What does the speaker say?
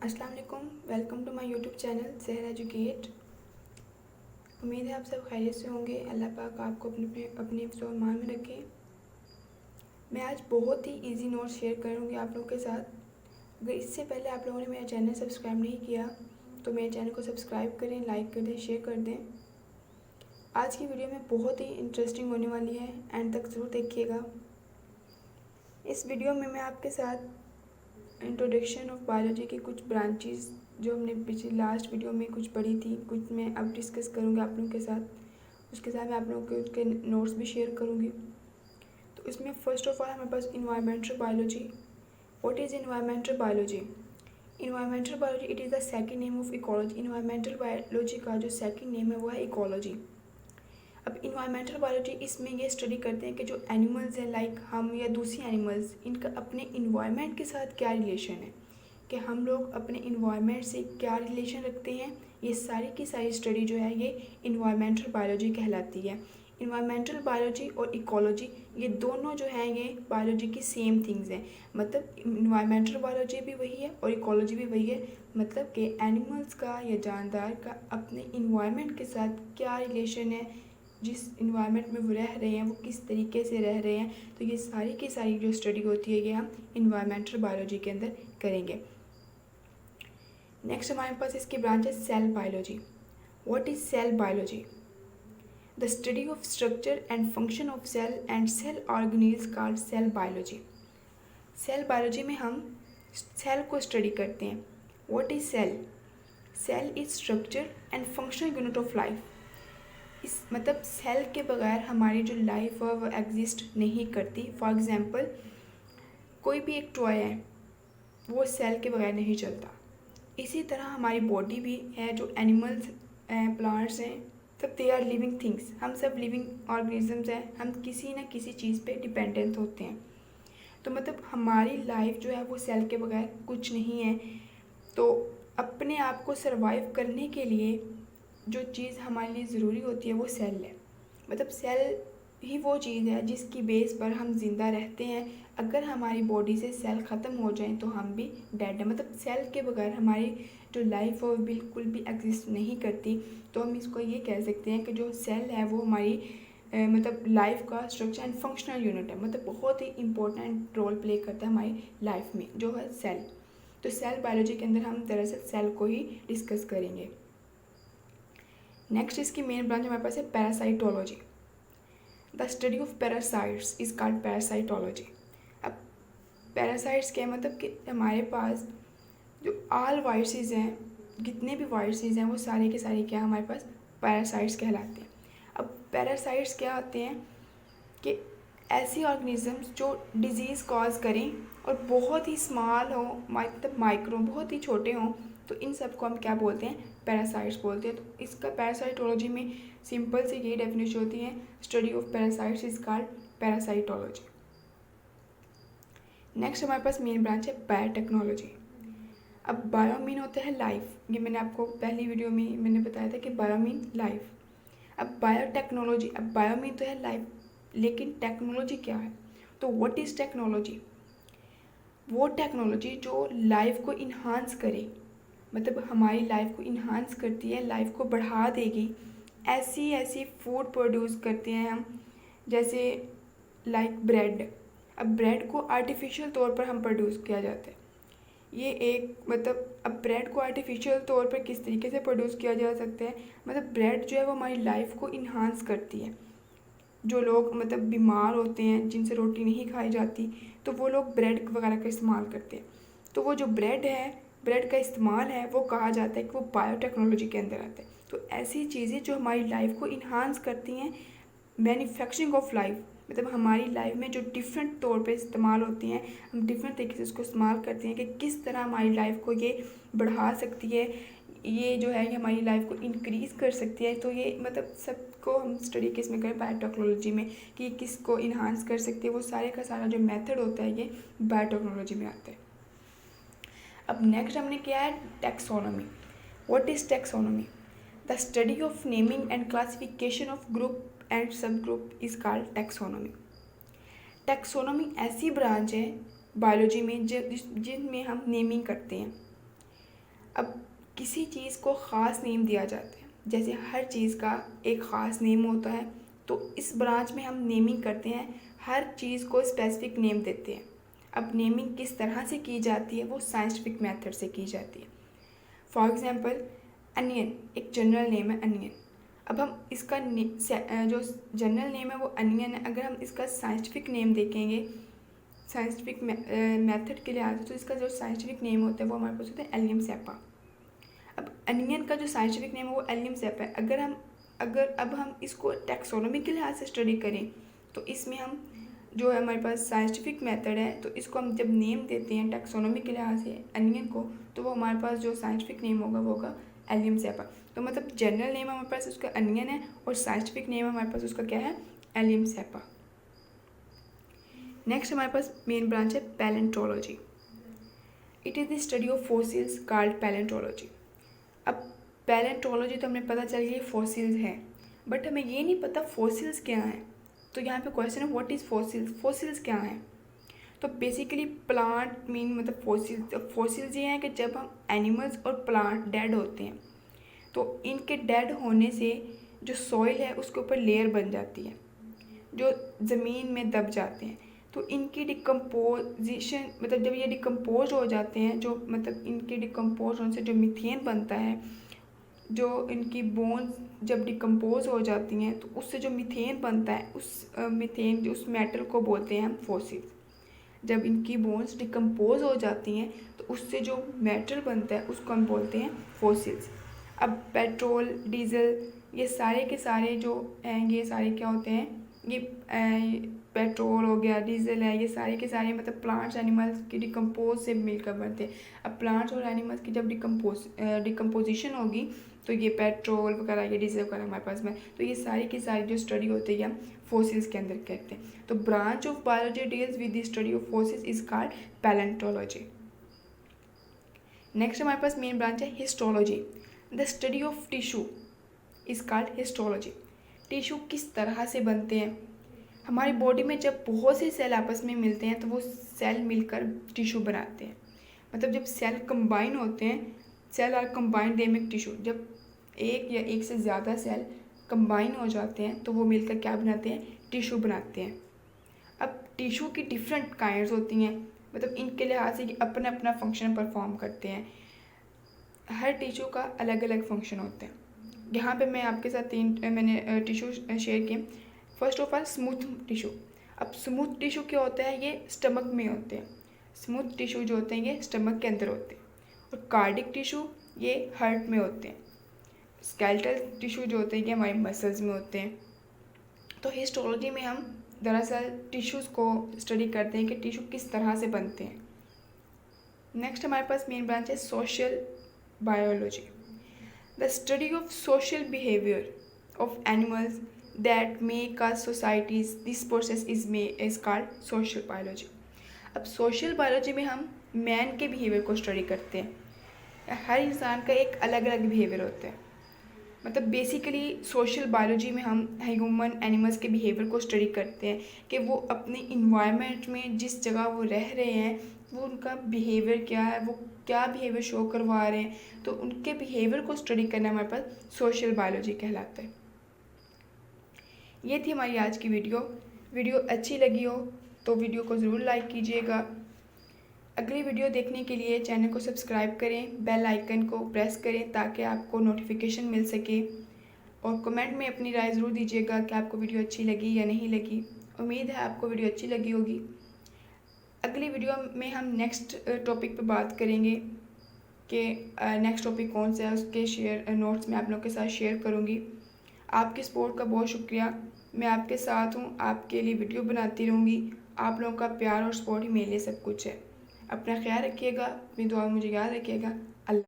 अस्सलाम वालेकुम। Welcome to my YouTube channel Sahar educate. उम्मीद है आप सब खैरियत से होंगे। अल्लाह पाक आपको अपने हिफ्ज़ और मान में रखें। मैं आज बहुत ही इजी नोट्स शेयर करूँगी आप लोगों के साथ। अगर इससे पहले आप लोगों ने मेरा चैनल सब्सक्राइब नहीं किया तो मेरे चैनल को सब्सक्राइब करें, लाइक कर दें, शेयर कर दें। आज की वीडियो में बहुत ही इंटरेस्टिंग होने वाली है, एंड तक ज़रूर देखिएगा। इस वीडियो में मैं आपके साथ इंट्रोडक्शन ऑफ बायोलॉजी की कुछ ब्रांचेस जो हमने पिछली लास्ट वीडियो में कुछ पढ़ी थी, कुछ मैं अब डिस्कस करूँगी आप लोगों के साथ। उसके साथ मैं आप लोगों के उसके नोट्स भी शेयर करूँगी। तो इसमें फर्स्ट ऑफ ऑल हमारे पास environmental biology. What is environmental biology? Environmental biology it is the second name of ecology. Environmental biology का जो सेकेंड नेम है वो है इकोलॉजी। अब इन्वायरमेंटल बायोलॉजी इसमें ये स्टडी करते हैं कि जो एनिमल्स हैं लाइक हम या दूसरी एनिमल्स, इनका अपने इन्वायरमेंट के साथ क्या रिलेशन है, कि हम लोग अपने इन्वायरमेंट से क्या रिलेशन रखते हैं। ये सारी की सारी स्टडी जो है ये इन्वायरमेंटल बायोलॉजी कहलाती है। इन्वायरमेंटल बायोलॉजी और इकोलॉजी ये दोनों जो हैं ये बायोलॉजी की सेम थिंग्स हैं। मतलब इन्वायरमेंटल बायोलॉजी भी वही है और इकोलॉजी भी वही है। मतलब कि एनिमल्स का या जानदार का अपने इन्वायरमेंट के साथ क्या रिलेशन है, जिस इन्वायरमेंट में वो रह रहे हैं वो किस तरीके से रह रहे हैं। तो ये सारी की सारी जो स्टडी होती है ये हम इन्वायरमेंटल बायोलॉजी के अंदर करेंगे। नेक्स्ट हमारे पास इसकी ब्रांच है cell biology. What is cell biology? The study of structure and function of cell and cell organelles called cell biology. Cell biology में हम सेल को स्टडी करते हैं। What is cell? Cell is structure and functional unit of life. इस मतलब cell के बगैर हमारी जो लाइफ है वो एग्जिस्ट नहीं करती। फॉर एग्ज़ाम्पल कोई भी एक टॉय है वो सेल के बगैर नहीं चलता। इसी तरह हमारी बॉडी भी है, जो एनिमल्स हैं, प्लांट्स हैं, सब दे आर लिविंग थिंग्स। हम सब लिविंग ऑर्गेनिजम्स हैं, हम किसी न किसी चीज़ पे डिपेंडेंट होते हैं। तो मतलब हमारी लाइफ जो है वो सेल के बगैर कुछ नहीं है। तो अपने आप को सर्वाइव करने के लिए जो चीज़ हमारे लिए ज़रूरी होती है वो सेल है। मतलब सेल ही वो चीज़ है जिसकी बेस पर हम ज़िंदा रहते हैं। अगर हमारी बॉडी से सेल ख़त्म हो जाए तो हम भी डेड है। मतलब सेल के बगैर हमारी जो लाइफ है वो बिल्कुल भी एग्जिस्ट नहीं करती। तो हम इसको ये कह सकते हैं कि जो सेल है वो हमारी मतलब लाइफ का स्ट्रक्चर एंड फंक्शनल यूनिट है। मतलब बहुत ही इंपॉर्टेंट रोल प्ले करता है हमारी लाइफ में जो है सेल। तो सेल बायोलॉजी के अंदर हम दरअसल सेल को ही डिस्कस करेंगे। नेक्स्ट इसकी मेन ब्रांच हमारे पास है parasitology. The study of parasites is called parasitology. अब पैरासाइट्स क्या है? मतलब कि हमारे पास जो ऑल वायरसेस हैं, जितने भी वायरसेस हैं वो सारे के सारे क्या हमारे पास पैरासाइट्स कहलाते हैं। अब पैरासाइट्स क्या होते हैं कि ऐसी ऑर्गेनिजम्स जो डिजीज़ कॉज करें और बहुत ही स्मॉल हो, मतलब माइक्रो, बहुत ही छोटे हों, तो इन सब को हम क्या बोलते हैं? पैरासाइट्स बोलते हैं। तो इसका पैरासाइटोलॉजी में सिंपल से यही डेफिनेशन होती है, study of parasites is called parasitology. Next हमारे पास मेन ब्रांच है बायोटेक्नोलॉजी। अब बायो मीन होता है लाइफ। ये मैंने आपको पहली वीडियो में मैंने बताया था कि बायो मीन लाइफ। अब बायोटेक्नोलॉजी, अब बायो मीन तो है लाइफ, लेकिन टेक्नोलॉजी क्या है? तो व्हाट इज़ टेक्नोलॉजी? वो टेक्नोलॉजी जो लाइफ को इन्हांस करे, मतलब हमारी लाइफ को इन्हांस करती है, लाइफ को बढ़ा देगी। ऐसी ऐसी फूड प्रोड्यूस करते हैं हम, जैसे लाइक ब्रेड। अब ब्रेड को आर्टिफिशियल तौर पर हम प्रोड्यूस किया जाता है। ये एक मतलब अब ब्रेड को आर्टिफिशियल तौर पर किस तरीके से प्रोड्यूस किया जा सकता है? मतलब ब्रेड जो है वो हमारी लाइफ को इन्हांस करती है। जो लोग मतलब बीमार होते हैं, जिनसे रोटी नहीं खाई जाती, तो वो लोग ब्रेड वगैरह का इस्तेमाल करते हैं। तो वो जो ब्रेड है, ब्रेड का इस्तेमाल है, वो कहा जाता है कि वो बायोटेक्नोलॉजी के अंदर आता है। तो ऐसी चीज़ें जो हमारी लाइफ को इन्हांस करती हैं, मैन्युफैक्चरिंग ऑफ लाइफ, मतलब हमारी लाइफ में जो डिफरेंट तौर पे इस्तेमाल होती हैं, हम डिफरेंट तरीके से उसको इस्तेमाल करते हैं कि किस तरह हमारी लाइफ को ये बढ़ा सकती है, ये जो है ये हमारी लाइफ को इंक्रीज़ कर सकती है। तो ये मतलब सबको हम स्टडी किस में करें? बायोटेक्नोलॉजी में, कि किस को इन्हांस कर सकती है। वो सारे का सारा जो मेथड होता है ये बायोटेक्नोलॉजी में आता है। अब नेक्स्ट हमने किया है taxonomy. What is taxonomy? The study of naming and classification of group and sub group is called taxonomy. Taxonomy ऐसी ब्रांच है बायोलॉजी में जिनमें हम नेमिंग करते हैं। अब किसी चीज़ को ख़ास नेम दिया जाता है, जैसे हर चीज़ का एक ख़ास नेम होता है, तो इस ब्रांच में हम नेमिंग करते हैं, हर चीज़ को स्पेसिफिक नेम देते हैं। अब नेमिंग किस तरह से की जाती है, वो साइंटिफिक मेथड से की जाती है। फॉर एग्ज़ाम्पल अनियन एक जनरल नेम है, अनियन। अब हम इसका जो जनरल नेम है वो अनियन है, अगर हम इसका साइंटिफिक नेम देखेंगे साइंटिफिक मेथड के लिहाज से, तो इसका जो साइंटिफिक नेम होता है वो हमारे पास होता है एलियम सेपा। अब अनियन का जो साइंटिफिक नेम है वो एलियम सेपा है। अब हम इसको टैक्सोनॉमी के लिहाज से स्टडी करें, तो इसमें हम जो है हमारे पास साइंटिफिक मेथड है, तो इसको हम जब नेम देते हैं टैक्सोनॉमी के लिहाज से अनियन को, तो वो हमारे पास जो साइंटिफिक नेम होगा वो होगा एलियम सेपा। तो मतलब जनरल नेम हमारे पास उसका अनियन है और साइंटिफिक नेम हमारे पास उसका क्या है, एलियम सेपा। नेक्स्ट हमारे पास मेन ब्रांच है palaeontology. It is the study of fossils called palaeontology. अब पैलेंटोलॉजी तो हमें पता चल गया फॉसिल्स है, बट हमें ये नहीं पता फॉसिल्स क्या हैं। तो यहाँ पे क्वेश्चन है व्हाट इज़ फॉसिल्स, फॉसिल्स क्या हैं। तो बेसिकली प्लांट मतलब फॉसिल्स ये हैं कि जब हम एनिमल्स और प्लांट डेड होते हैं, तो इनके डेड होने से जो सॉइल है उसके ऊपर लेयर बन जाती है, जो ज़मीन में दब जाते हैं। तो इनकी डिकम्पोजिशन मतलब जब ये डिकम्पोज हो जाते हैं, जो मतलब इनके डिकम्पोज होने से जो मीथेन बनता है, जो इनकी बोन्स जब डिकम्पोज हो जाती हैं तो उससे जो मीथेन बनता है, उस मीथेन उस मेटल को बोलते हैं हम फॉसिल्स। जब इनकी बोन्स डिकम्पोज हो जाती हैं तो उससे जो मेटल बनता है उसको हम बोलते हैं फॉसिल्स। अब पेट्रोल, डीजल, ये सारे के सारे जो हैं, ये सारे क्या होते हैं, ये पेट्रोल हो गया, डीजल है, ये सारे के सारे मतलब प्लांट्स एनिमल्स की डिकम्पोज से मिलकर बनते हैं। अब प्लांट्स और एनिमल्स की जब डिकम्पोजिशन होगी तो ये पेट्रोल वगैरह, ये डीजल वगैरह हमारे पास में, तो ये सारी की सारी जो स्टडी होती है हम फॉसिल्स के अंदर कहते हैं। तो branch of biology deals with the study of fossils is called palaeontology. Next हमारे पास मेन ब्रांच है histology. The study of tissue is called histology. Tissue किस तरह से बनते हैं, हमारी बॉडी में जब बहुत से सेल आपस में मिलते हैं तो वो सेल मिलकर टिश्यू बनाते हैं। मतलब जब सेल कंबाइन होते हैं, cell are combined they make tissue. जब एक या एक से ज़्यादा सेल कंबाइन हो जाते हैं तो वो मिलकर क्या बनाते हैं, टिश्यू बनाते हैं। अब टिश्यू की डिफरेंट काइंड्स होती हैं, मतलब इनके लिहाज से अपना अपना फंक्शन परफॉर्म करते हैं। हर टिश्यू का अलग अलग फंक्शन होते हैं। यहाँ पे मैं आपके साथ मैंने टिश्यू शेयर किए। First of all smooth tissue. अब स्मूथ टिश्यू क्या होता है, ये स्टमक में होते हैं। स्मूथ टिश्यू जो होते हैं ये स्टमक के अंदर होते हैं। और कार्डिक टिश्यू ये हार्ट में होते हैं। स्केलेटल टिश्यू जो होते हैं ये हमारे मसल्स में होते हैं। तो हिस्टोलॉजी में हम दरअसल टिश्यूज़ को स्टडी करते हैं कि टिश्यू किस तरह से बनते हैं। नेक्स्ट हमारे पास मेन ब्रांच है social biology. The study of social behaviour of animals that make us societies, this process is called social biology। अब सोशल बायोलॉजी में हम मैन के बिहेवियर को स्टडी करते हैं। हर इंसान का एक अलग अलग बिहेवियर होता है। मतलब बेसिकली सोशल बायोलॉजी में हम ह्यूमन एनिमल्स के बिहेवियर को स्टडी करते हैं कि वो अपने इन्वायरमेंट में जिस जगह वो रह रहे हैं वो उनका बिहेवियर क्या है, वो क्या बिहेवियर शो करवा रहे हैं, तो उनके बिहेवियर को स्टडी करना हमारे पास सोशल बायोलॉजी कहलाता है। ये थी हमारी आज की वीडियो अच्छी लगी हो तो वीडियो को ज़रूर लाइक कीजिएगा। अगली वीडियो देखने के लिए चैनल को सब्सक्राइब करें, बेल आइकन को प्रेस करें ताकि आपको नोटिफिकेशन मिल सके, और कमेंट में अपनी राय ज़रूर दीजिएगा कि आपको वीडियो अच्छी लगी या नहीं लगी। उम्मीद है आपको वीडियो अच्छी लगी होगी। अगली वीडियो में हम नेक्स्ट टॉपिक पर बात करेंगे कि नेक्स्ट टॉपिक कौन सा है, उसके नोट्स मैं आप लोगों के साथ शेयर करूँगी। आपके सपोर्ट का बहुत शुक्रिया। मैं आपके साथ हूँ, आपके लिए वीडियो बनाती रहूँगी। आप लोगों का प्यार और सपोर्ट ही मेरे लिए सब कुछ है। अपना ख्याल रखिएगा, अपनी दुआ में मुझे याद रखिएगा।